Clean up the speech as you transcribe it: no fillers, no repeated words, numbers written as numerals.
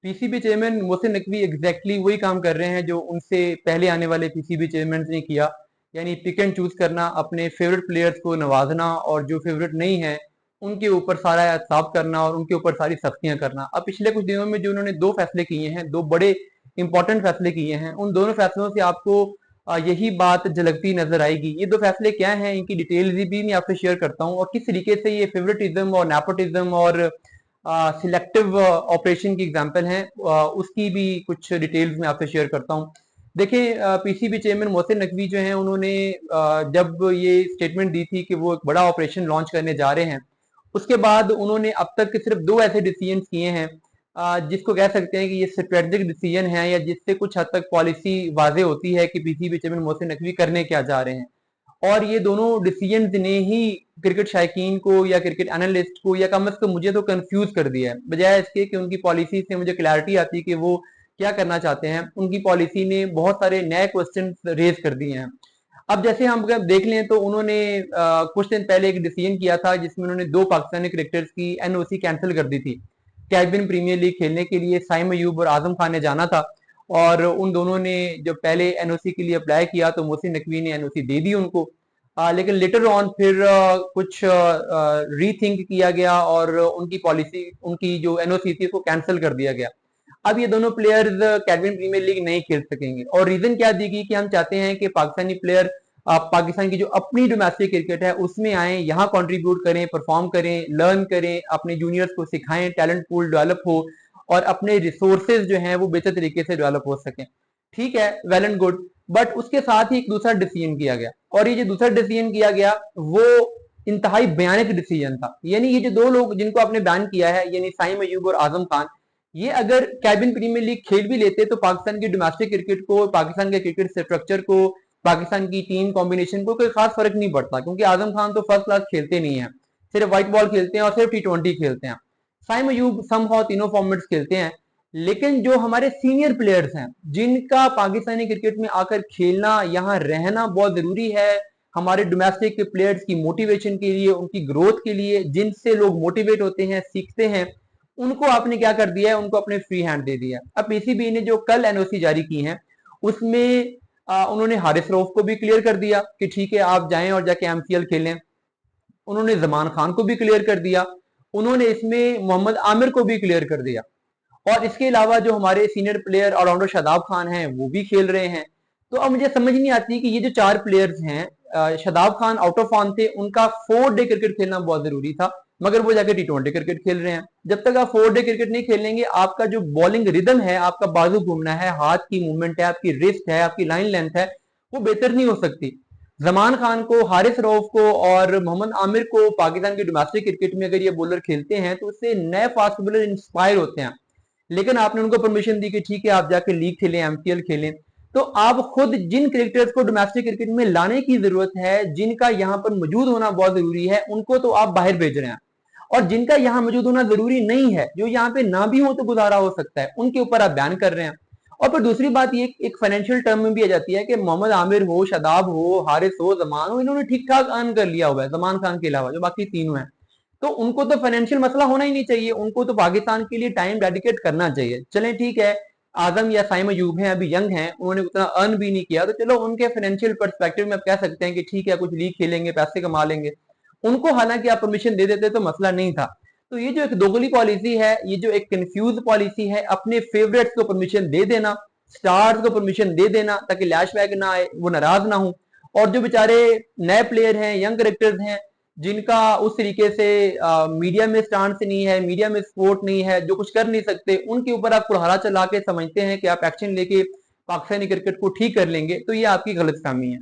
PCB chairman Mohsin Naqvi exactly वही काम कर रहे हैं जो उनसे पहले आने वाले पीसीबी चेयरमैन ने किया, यानी पिक एंड चूज करना, अपने फेवरेट प्लेयर्स को नवाजना और जो फेवरेट नहीं है उनके ऊपर सारा एहसाब करना और उनके ऊपर सारी सख्तियां करना। अब पिछले कुछ दिनों में जो उन्होंने दो फैसले किए हैं, दो बड़े इंपॉर्टेंट फैसले किए हैं, उन दोनों फैसलों से आपको यही बात झलकती नजर आएगी। ये दो फैसले क्या हैं, इनकी डिटेल्स भी मैं आपसे शेयर करता हूँ और किस तरीके से ये फेवरेटिज्म और नेपोटिज्म और सिलेक्टिव ऑपरेशन की एग्जांपल हैं, उसकी भी कुछ डिटेल्स मैं आपसे शेयर करता हूं। देखिए, पीसीबी चेयरमैन मोहसिन नकवी जो हैं उन्होंने जब ये स्टेटमेंट दी थी कि वो एक बड़ा ऑपरेशन लॉन्च करने जा रहे हैं, उसके बाद उन्होंने अब तक सिर्फ दो ऐसे डिसीजन किए हैं जिसको कह सकते हैं कि ये स्ट्रेटेजिक डिसीजन है या जिससे कुछ हद तक पॉलिसी वाजे होती है कि पीसीबी चेयरमैन मोहसिन नकवी करने क्या जा रहे हैं। और ये दोनों डिसीजन ने ही क्रिकेट शायकीन को या क्रिकेट एनालिस्ट को या कम अज कम मुझे तो कंफ्यूज कर दिया है, बजाय इसके कि उनकी पॉलिसी से मुझे क्लैरिटी आती कि वो क्या करना चाहते हैं। उनकी पॉलिसी ने बहुत सारे नए क्वेश्चन रेज कर दिए हैं। अब जैसे हम अगर देख लें तो उन्होंने कुछ दिन पहले एक डिसीजन किया था जिसमें उन्होंने दो पाकिस्तानी क्रिकेटर्स की एनओसी कैंसिल कर दी थी। कैरिबियन प्रीमियर लीग खेलने के लिए साइम अयूब और आजम खान ने जाना था और उन दोनों ने जब पहले एनओसी के लिए अप्लाई किया तो मोहसिन नकवी ने एनओसी दे दी उनको। लेकिन लेटर ऑन फिर कुछ रीथिंक किया गया और उनकी पॉलिसी, उनकी जो एनओसी थी उसको कैंसिल कर दिया गया। अब ये दोनों प्लेयर्स कैरिबियन प्रीमियर लीग नहीं खेल सकेंगे और रीजन क्या दी गई कि हम चाहते हैं कि पाकिस्तानी प्लेयर पाकिस्तान की जो अपनी डोमेस्टिक क्रिकेट है उसमें आए, यहाँ कंट्रीब्यूट करें, परफॉर्म करें, लर्न करें, अपने जूनियर्स को सिखाएं, टैलेंट पूल डेवलप हो और अपने रिसोर्सेज जो हैं वो बेहतर तरीके से डेवलप हो सकें। ठीक है, वेल एंड गुड, बट उसके साथ ही एक दूसरा डिसीजन किया गया और ये जो दूसरा डिसीजन किया गया वो इंतहाई भयानक डिसीजन था। यानी ये जो दो लोग जिनको आपने बैन किया है, यानी साइम अयूब और आजम खान, ये अगर कैबिन प्रीमियर लीग खेल भी लेते तो पाकिस्तान की डोमेस्टिक क्रिकेट को, पाकिस्तान के क्रिकेट स्ट्रक्चर को, पाकिस्तान की टीम कॉम्बिनेशन को कोई खास फर्क नहीं पड़ता, क्योंकि आजम खान तो फर्स्ट क्लास खेलते नहीं है, सिर्फ व्हाइट बॉल खेलते हैं और सिर्फ टी20 खेलते हैं। साइम अयूब समहाउ तीनों फॉर्मेट्स खेलते हैं। लेकिन जो हमारे सीनियर प्लेयर्स हैं जिनका पाकिस्तानी क्रिकेट में आकर खेलना, यहाँ रहना बहुत जरूरी है हमारे डोमेस्टिक प्लेयर्स की मोटिवेशन के लिए, उनकी ग्रोथ के लिए, जिनसे लोग मोटिवेट होते हैं, सीखते हैं, उनको आपने क्या कर दिया है, उनको अपने फ्री हैंड दे दिया। अब पीसीबी ने जो कल एनओसी जारी की है उसमें उन्होंने हारिस रऊफ को भी क्लियर कर दिया कि ठीक है आप जाएं और जाके एमसीएल खेलें। उन्होंने जमान खान को भी क्लियर कर दिया, उन्होंने इसमें मोहम्मद आमिर को भी क्लियर कर दिया और इसके अलावा जो हमारे senior player all-rounder Shadab Khan हैं वो भी खेल रहे हैं। तो अब मुझे समझ नहीं आती कि ये जो चार प्लेयर्स हैं, Shadab Khan out of form थे, उनका 4 डे क्रिकेट खेलना बहुत जरूरी था, मगर वो जाके टी20 क्रिकेट खेल रहे हैं। जब तक आप 4 डे क्रिकेट नहीं खेलेंगे, आपका जो बॉलिंग रिदम है, आपका बाजू घूमना है, हाथ की मूवमेंट है, आपकी रिस्ट है, आपकी लाइन लेंथ है, वो बेहतर नहीं हो सकती। जमान खान को, हारिस रऊफ को और मोहम्मद आमिर को पाकिस्तान की डोमेस्टिक क्रिकेट में अगर ये बॉलर खेलते हैं तो उससे नए फास्ट बॉलर इंस्पायर होते हैं। लेकिन आपने उनको परमिशन दी कि ठीक है आप जाके लीग खेलें, एमपीएल खेलें। तो आप खुद जिन क्रिकेटर्स को डोमेस्टिक क्रिकेट में लाने की जरूरत है, जिनका यहाँ पर मौजूद होना बहुत जरूरी है, उनको तो आप बाहर भेज रहे हैं और जिनका यहाँ मौजूद होना जरूरी नहीं है, जो यहाँ पे ना भी हो तो गुजारा हो सकता है, उनके ऊपर आप बैन कर रहे हैं। और फिर दूसरी बात ये एक फाइनेंशियल टर्म में भी आ जाती है कि मोहम्मद आमिर हो, शादाब हो, हारिस हो, जमान हो, इन्होंने ठीक ठाक अर्न कर लिया हुआ है, जमान खान के अलावा जो बाकी तीनों हैं। तो उनको तो फाइनेंशियल मसला होना ही नहीं चाहिए, उनको तो पाकिस्तान के लिए टाइम डेडिकेट करना चाहिए। चलें ठीक है, आजम या साइम अयूब हैं, अभी यंग हैं, उन्होंने उतना अर्न भी नहीं किया, तो चलो उनके फाइनेंशियल पर्सपेक्टिव में आप कह सकते हैं कि ठीक है कुछ लीग खेलेंगे, पैसे कमा लेंगे। उनको हालांकि आप परमिशन दे देते तो मसला नहीं था। तो ये जो एक दोगली पॉलिसी है, ये जो एक कंफ्यूज पॉलिसी है, अपने फेवरेट्स को परमिशन दे देना, स्टार्स को परमिशन दे देना ताकि लैशबैक ना आए, वो नाराज ना हो, और जो बेचारे नए प्लेयर हैं, यंग करेक्टर्स हैं, जिनका उस तरीके से मीडिया में स्टांस नहीं है, मीडिया में सपोर्ट नहीं है, जो कुछ कर नहीं सकते, उनके ऊपर आप कुल्हाड़ा चला के समझते हैं कि आप एक्शन लेके पाकिस्तानी क्रिकेट को ठीक कर लेंगे, तो ये आपकी गलतफहमी है।